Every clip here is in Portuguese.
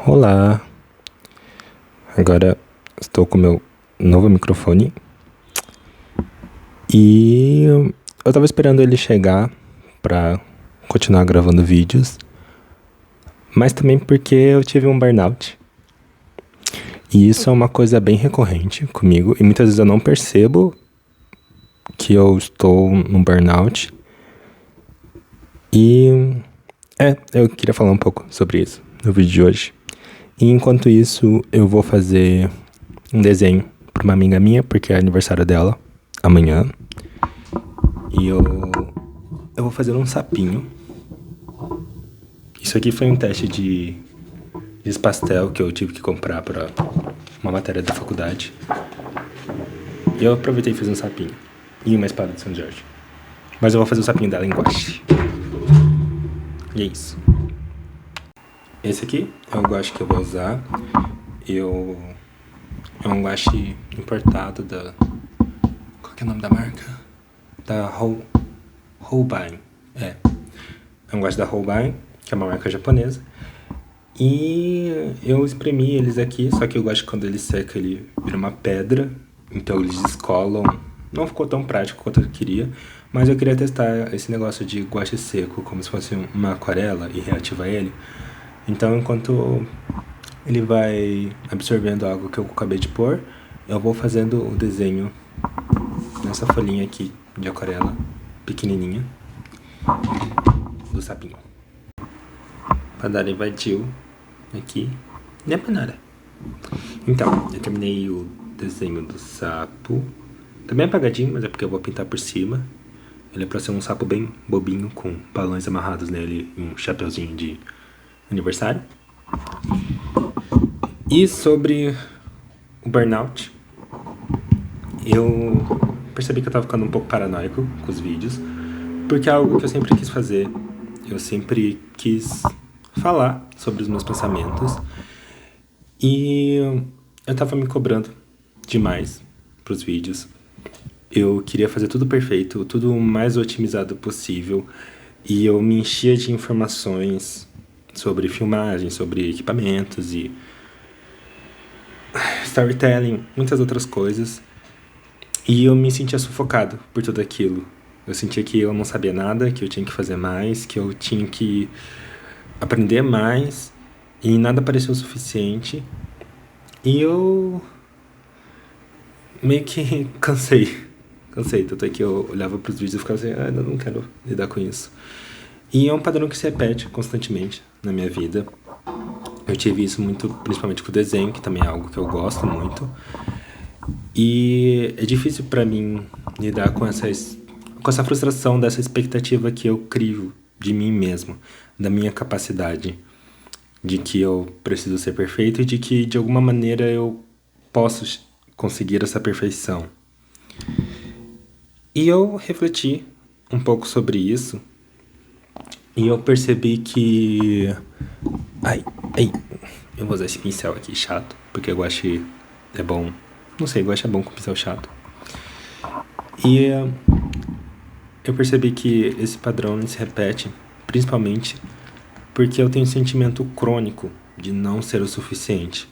Olá, agora estou com meu novo microfone e eu tava esperando ele chegar pra continuar gravando vídeos, mas também porque eu tive um burnout. E isso é uma coisa bem recorrente comigo e muitas vezes eu não percebo que eu estou num burnout. E eu queria falar um pouco sobre isso no vídeo de hoje. E enquanto isso, eu vou fazer um desenho para uma amiga minha, porque é aniversário dela amanhã. E eu vou fazer um sapinho. Isso aqui foi um teste de pastel que eu tive que comprar para uma matéria da faculdade. E eu aproveitei e fiz um sapinho. E uma espada de São Jorge. Mas eu vou fazer o sapinho dela em guache. E é isso. Esse aqui é o guache que eu vou usar. É um guache importado da... Qual que é o nome da marca? Da Holbein. É um guache da Holbein, que é uma marca japonesa. E eu espremi eles aqui, só que o guache quando ele seca, ele vira uma pedra. Então eles descolam. Não ficou tão prático quanto eu queria. Mas eu queria testar esse negócio de guache seco, como se fosse uma aquarela, e reativar ele. Então, enquanto ele vai absorvendo a água que eu acabei de pôr, eu vou fazendo o desenho nessa folhinha aqui de aquarela pequenininha do sapinho. Pra dar invadiu aqui, não é pra nada. Então, eu terminei o desenho do sapo. Tá bem apagadinho, mas é porque eu vou pintar por cima. Ele é pra ser um sapo bem bobinho, com balões amarrados nele e um chapeuzinho de aniversário. E sobre o burnout, eu percebi que eu tava ficando um pouco paranoico com os vídeos, porque é algo que eu sempre quis fazer. Eu sempre quis falar sobre os meus pensamentos e eu tava me cobrando demais pros vídeos. Eu queria fazer tudo perfeito, tudo o mais otimizado possível, e eu me enchia de informações sobre filmagem, sobre equipamentos e storytelling, muitas outras coisas. E eu me sentia sufocado por tudo aquilo. Eu sentia que eu não sabia nada, que eu tinha que fazer mais, que eu tinha que aprender mais, e nada parecia o suficiente. E eu meio que cansei, tanto é que eu olhava pros vídeos e ficava assim, eu não quero lidar com isso. E é um padrão que se repete constantemente na minha vida. Eu tive isso muito, principalmente com o desenho, que também é algo que eu gosto muito. E é difícil pra mim lidar com essa frustração dessa expectativa que eu crio de mim mesmo, da minha capacidade, de que eu preciso ser perfeito e de que de alguma maneira eu posso conseguir essa perfeição. E eu refleti um pouco sobre isso e eu percebi que... eu vou usar esse pincel aqui chato, porque eu guache é bom. Não sei, guache é bom com pincel chato. E eu percebi que esse padrão se repete, principalmente porque eu tenho um sentimento crônico de não ser o suficiente.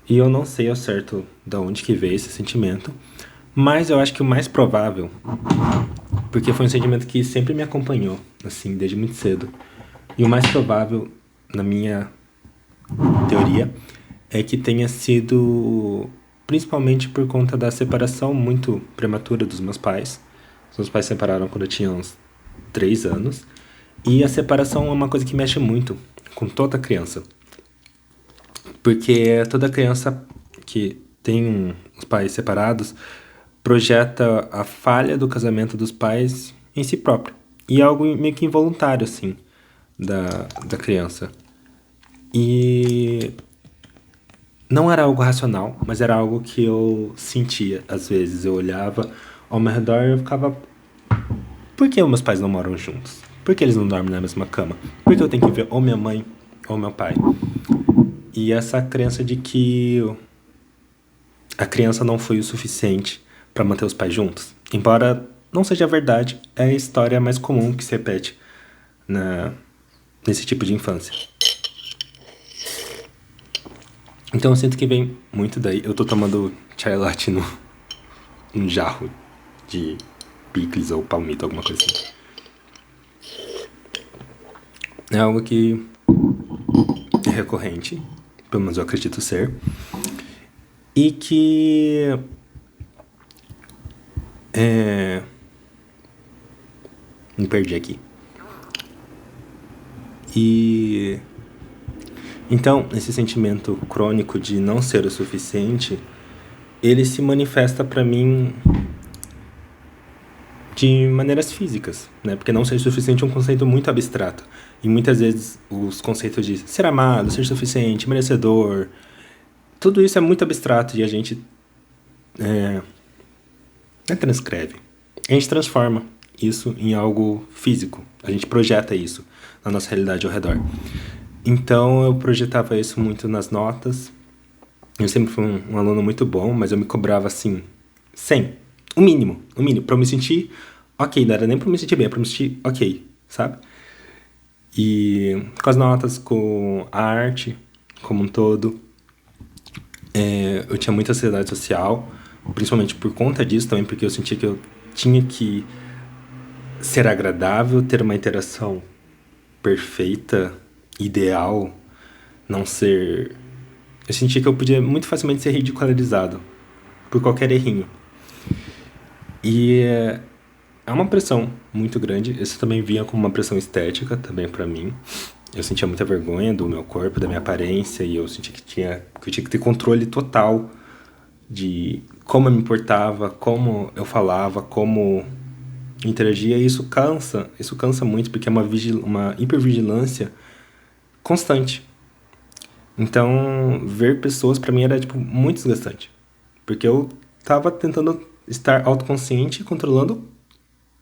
E eu não sei ao certo de onde que veio esse sentimento, mas eu acho que o mais provável, porque foi um sentimento que sempre me acompanhou, assim, desde muito cedo. E o mais provável, na minha teoria, é que tenha sido principalmente por conta da separação muito prematura dos meus pais. Os meus pais se separaram quando eu tinha uns 3 anos. E a separação é uma coisa que mexe muito com toda criança. Porque toda criança que tem os pais separados projeta a falha do casamento dos pais em si próprio. E é algo meio que involuntário, assim, da criança. E não era algo racional, mas era algo que eu sentia. Às vezes eu olhava ao meu redor e eu ficava... Por que meus pais não moram juntos? Por que eles não dormem na mesma cama? Por que eu tenho que ver ou minha mãe ou meu pai? E essa crença de que a criança não foi o suficiente para manter os pais juntos. Embora não seja verdade, é a história mais comum que se repete nesse tipo de infância. Então eu sinto que vem muito daí. Eu tô tomando chai latte num jarro de picles ou palmito, alguma coisa assim. É algo que é recorrente, pelo menos eu acredito ser, e que me perdi aqui. E então, esse sentimento crônico de não ser o suficiente, ele se manifesta pra mim de maneiras físicas, né? Porque não ser suficiente é um conceito muito abstrato. E muitas vezes os conceitos de ser amado, ser suficiente, merecedor, tudo isso é muito abstrato e a gente não transcreve. A gente transforma isso em algo físico. A gente projeta isso na nossa realidade ao redor. Então eu projetava isso muito nas notas. Eu sempre fui um aluno muito bom, mas eu me cobrava assim, 100. O mínimo, pra eu me sentir ok. Não era nem pra eu me sentir bem, era pra eu me sentir ok, sabe? E com as notas, com a arte como um todo, eu tinha muita ansiedade social, principalmente por conta disso também, porque eu sentia que eu tinha que ser agradável, ter uma interação perfeita, ideal, não ser... Eu sentia que eu podia muito facilmente ser ridicularizado por qualquer errinho. E é uma pressão muito grande. Isso também vinha como uma pressão estética também pra mim. Eu sentia muita vergonha do meu corpo, da minha aparência, e eu sentia que eu tinha que ter controle total de como eu me importava, como eu falava, como interagia, e isso cansa muito, porque é uma hipervigilância constante. Então, ver pessoas pra mim era tipo muito desgastante, porque eu tava tentando estar autoconsciente e controlando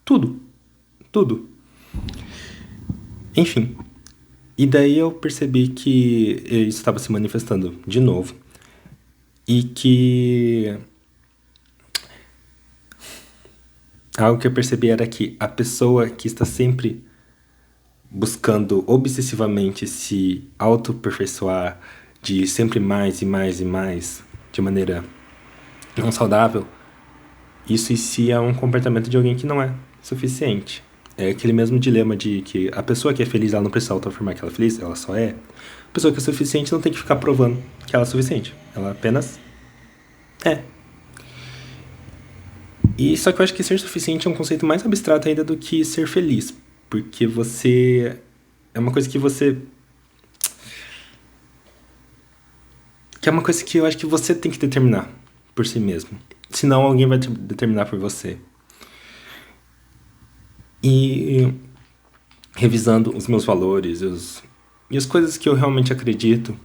tudo, tudo. Enfim, e daí eu percebi que isso estava se manifestando de novo e que algo que eu percebi era que a pessoa que está sempre buscando obsessivamente se autoaperfeiçoar, de sempre mais e mais e mais, de maneira não saudável, isso em si é um comportamento de alguém que não é suficiente. É aquele mesmo dilema de que a pessoa que é feliz, ela não precisa autoafirmar que ela é feliz, ela só é. A pessoa que é suficiente não tem que ficar provando que ela é suficiente. Ela apenas é. E só que eu acho que ser suficiente é um conceito mais abstrato ainda do que ser feliz. Porque você... É uma coisa que você... Que é uma coisa que eu acho que você tem que determinar por si mesmo. Senão alguém vai determinar por você. E revisando os meus valores e as coisas que eu realmente acredito,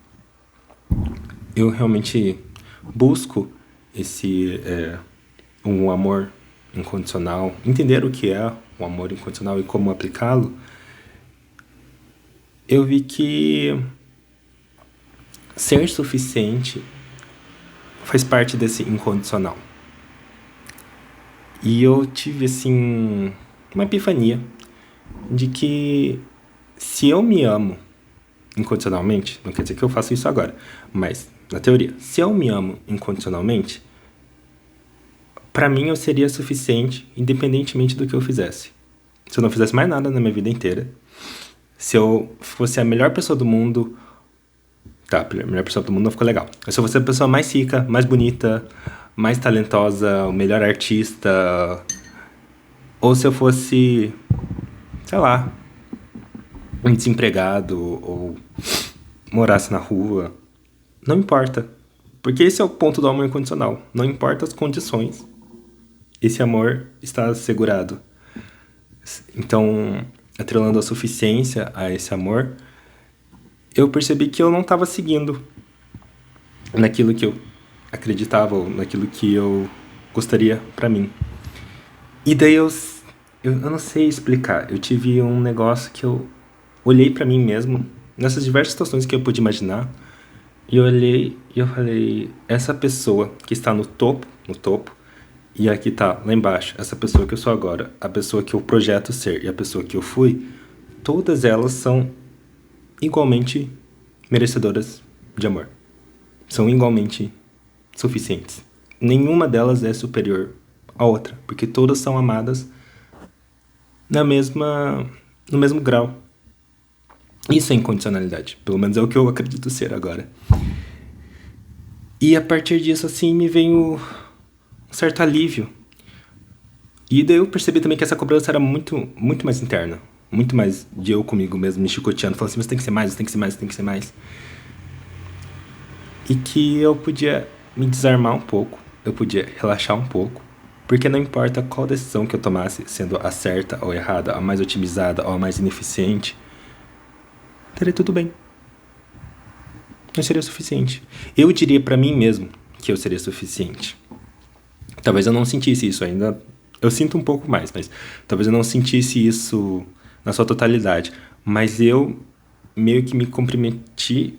eu realmente busco um amor incondicional, entender o que é o amor incondicional e como aplicá-lo. Eu vi que ser suficiente faz parte desse incondicional. E eu tive, assim, uma epifania de que se eu me amo incondicionalmente, não quer dizer que eu faço isso agora, mas na teoria, se eu me amo incondicionalmente, pra mim eu seria suficiente independentemente do que eu fizesse. Se eu não fizesse mais nada na minha vida inteira, se eu fosse a melhor pessoa do mundo... Tá, a melhor pessoa do mundo não ficou legal. Se eu fosse a pessoa mais rica, mais bonita, mais talentosa, o melhor artista... Ou se eu fosse, sei lá, um desempregado ou morasse na rua. Não importa. Porque esse é o ponto do amor incondicional. Não importa as condições. Esse amor está assegurado. Então, atrelando a suficiência a esse amor, eu percebi que eu não estava seguindo naquilo que eu acreditava, ou naquilo que eu gostaria pra mim. E daí eu não sei explicar. Eu tive um negócio que eu olhei pra mim mesmo, nessas diversas situações que eu pude imaginar, e eu olhei e eu falei, essa pessoa que está no topo, e aqui tá, lá embaixo, essa pessoa que eu sou agora, a pessoa que eu projeto ser e a pessoa que eu fui, todas elas são igualmente merecedoras de amor. são igualmente suficientes. Nenhuma delas é superior à outra, porque todas são amadas no mesmo grau. Isso é incondicionalidade, pelo menos é o que eu acredito ser agora. E a partir disso, assim, me veio um certo alívio. E daí eu percebi também que essa cobrança era muito, muito mais interna. Muito mais de eu comigo mesmo, me chicoteando, falando assim, você tem que ser mais, você tem que ser mais, você tem que ser mais. E que eu podia me desarmar um pouco, eu podia relaxar um pouco, porque não importa qual decisão que eu tomasse, sendo a certa ou errada, a mais otimizada ou a mais ineficiente, teria tudo bem. Não seria o suficiente. Eu diria pra mim mesmo que eu seria suficiente. Talvez eu não sentisse isso ainda. Eu sinto um pouco mais, mas talvez eu não sentisse isso na sua totalidade. Mas eu meio que me comprometi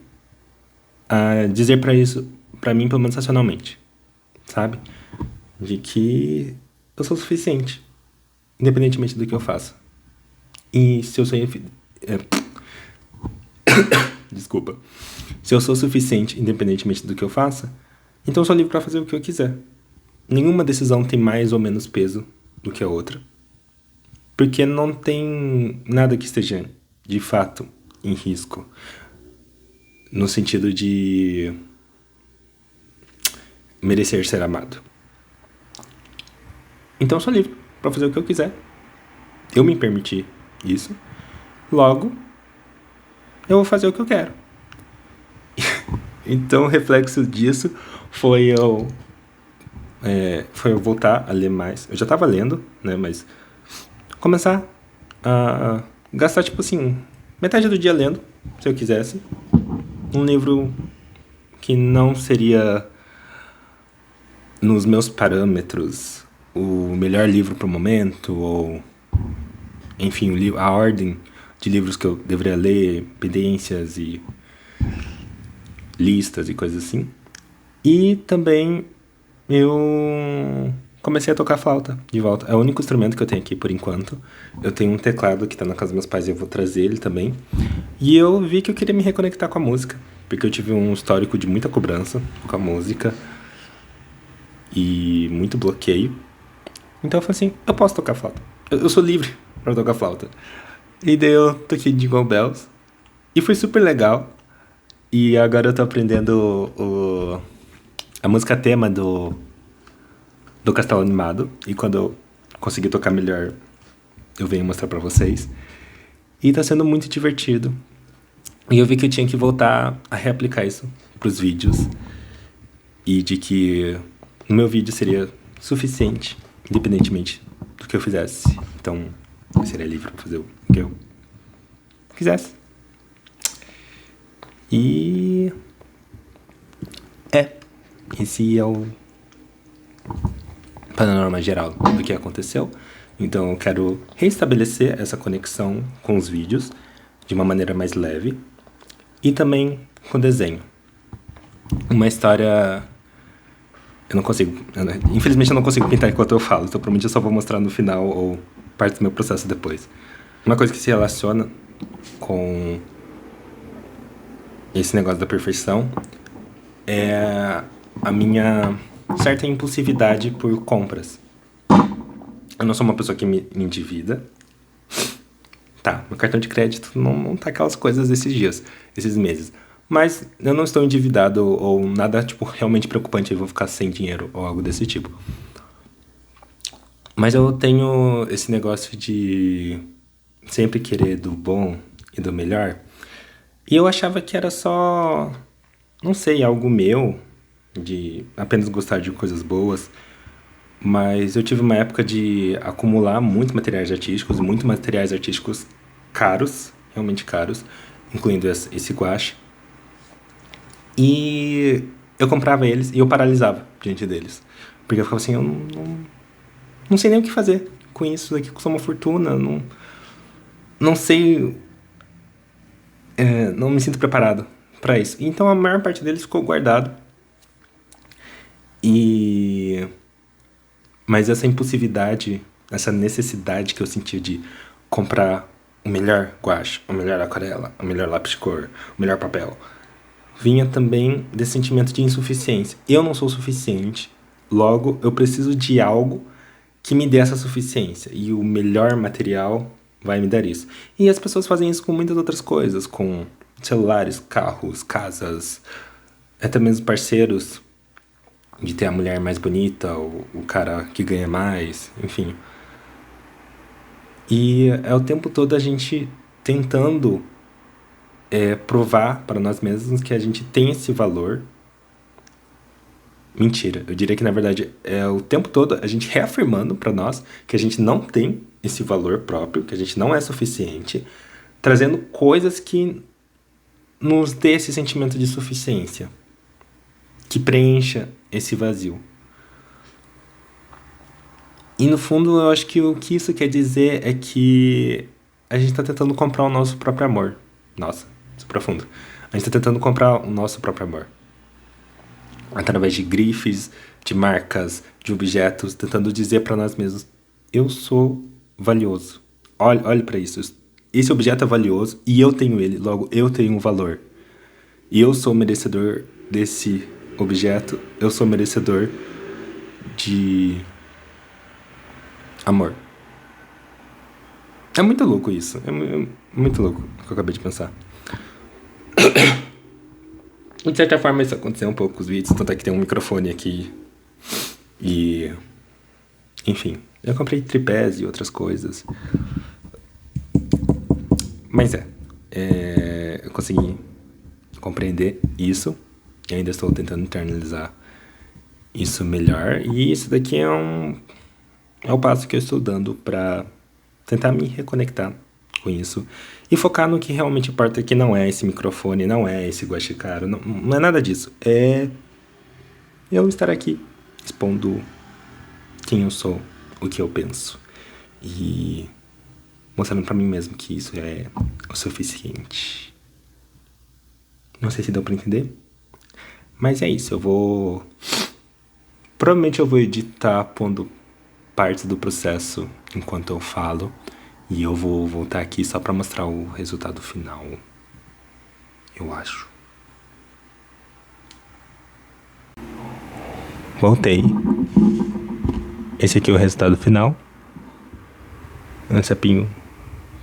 a dizer pra mim, pelo menos racionalmente, sabe? De que eu sou suficiente, independentemente do que eu faça. E se eu sou desculpa. Se eu sou suficiente, independentemente do que eu faça, então eu sou livre pra fazer o que eu quiser. Nenhuma decisão tem mais ou menos peso do que a outra. Porque não tem nada que esteja, de fato, em risco. No sentido de merecer ser amado. Então eu sou livre pra fazer o que eu quiser. Eu me permiti isso. Logo, eu vou fazer o que eu quero. Então o reflexo disso foi eu voltar a ler mais. Eu já tava lendo, né? Mas começar a gastar, tipo assim, metade do dia lendo, se eu quisesse. Um livro que não seria, nos meus parâmetros, o melhor livro pro momento, ou enfim, a ordem de livros que eu deveria ler, pendências e listas e coisas assim. E também eu comecei a tocar flauta de volta. É o único instrumento que eu tenho aqui por enquanto. Eu tenho um teclado que tá na casa dos meus pais e eu vou trazer ele também. E eu vi que eu queria me reconectar com a música, porque eu tive um histórico de muita cobrança com a música e muito bloqueio. Então eu falei assim, eu posso tocar flauta. Eu sou livre pra tocar flauta. E daí eu toquei Jingle Bells. E foi super legal. E agora eu tô aprendendo a música tema do Castelo Animado. E quando eu conseguir tocar melhor, eu venho mostrar pra vocês. E tá sendo muito divertido. E eu vi que eu tinha que voltar a reaplicar isso pros vídeos. E de que o meu vídeo seria suficiente, independentemente do que eu fizesse. Então, eu seria livre pra fazer o que eu quisesse. E esse é o panorama geral do que aconteceu. Então eu quero restabelecer essa conexão com os vídeos de uma maneira mais leve e também com desenho. Uma história eu não consigo, infelizmente eu não consigo pintar enquanto eu falo, então provavelmente eu só vou mostrar no final ou parte do meu processo depois. Uma coisa que se relaciona com esse negócio da perfeição é a minha certa impulsividade por compras. Eu não sou uma pessoa que me endivida. Tá, meu cartão de crédito não tá aquelas coisas esses meses. Mas eu não estou endividado ou nada, tipo, realmente preocupante, eu vou ficar sem dinheiro ou algo desse tipo. Mas eu tenho esse negócio de sempre querer do bom e do melhor. E eu achava que era só, não sei, algo meu, de apenas gostar de coisas boas. Mas eu tive uma época de acumular muitos materiais artísticos caros, realmente caros, incluindo esse guache. E eu comprava eles e eu paralisava diante deles. Porque eu ficava assim, eu não sei nem o que fazer com isso daqui, custa uma fortuna, não sei, não me sinto preparado para isso. Então a maior parte deles ficou guardado. Mas essa impulsividade, essa necessidade que eu sentia de comprar o melhor guache, o melhor aquarela, o melhor lápis de cor, o melhor papel, vinha também desse sentimento de insuficiência. Eu não sou suficiente, logo eu preciso de algo que me dê essa suficiência. E o melhor material vai me dar isso. E as pessoas fazem isso com muitas outras coisas, com celulares, carros, casas, até mesmo parceiros, de ter a mulher mais bonita, o cara que ganha mais, enfim. E é o tempo todo a gente tentando provar para nós mesmos que a gente tem esse valor. Mentira, eu diria que na verdade é o tempo todo a gente reafirmando para nós que a gente não tem esse valor próprio, que a gente não é suficiente, trazendo coisas que nos dê esse sentimento de suficiência, que preencha esse vazio. E no fundo eu acho que o que isso quer dizer é que a gente está tentando comprar o nosso próprio amor. Nossa, isso é profundo. A gente está tentando comprar o nosso próprio amor. Através de grifes, de marcas, de objetos, tentando dizer para nós mesmos: eu sou valioso. Olhe para isso. Esse objeto é valioso e eu tenho ele, logo eu tenho um valor. E eu sou merecedor desse objeto, eu sou merecedor de amor. É muito louco isso. É muito louco o que eu acabei de pensar. De certa forma isso aconteceu um pouco com os vídeos, tanto é que tem um microfone aqui. E... enfim, eu comprei tripés e outras coisas. Mas eu consegui compreender isso. E ainda estou tentando internalizar isso melhor. E isso daqui é o passo que eu estou dando para tentar me reconectar com isso e focar no que realmente importa, que não é esse microfone, não é esse guaxicaro, não é nada disso. É eu estar aqui expondo quem eu sou, o que eu penso e mostrando pra mim mesmo que isso é o suficiente. Não sei se deu pra entender, mas é isso. Provavelmente eu vou editar pondo parte do processo enquanto eu falo. E eu vou voltar aqui só pra mostrar o resultado final. Eu acho. Voltei. Esse aqui é o resultado final. Um sapinho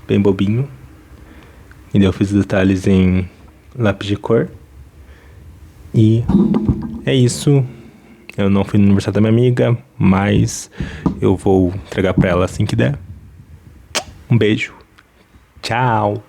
bem bobinho. E daí eu fiz detalhes em lápis de cor. E é isso. Eu não fui no aniversário da minha amiga, mas eu vou entregar pra ela assim que der. Um beijo. Tchau.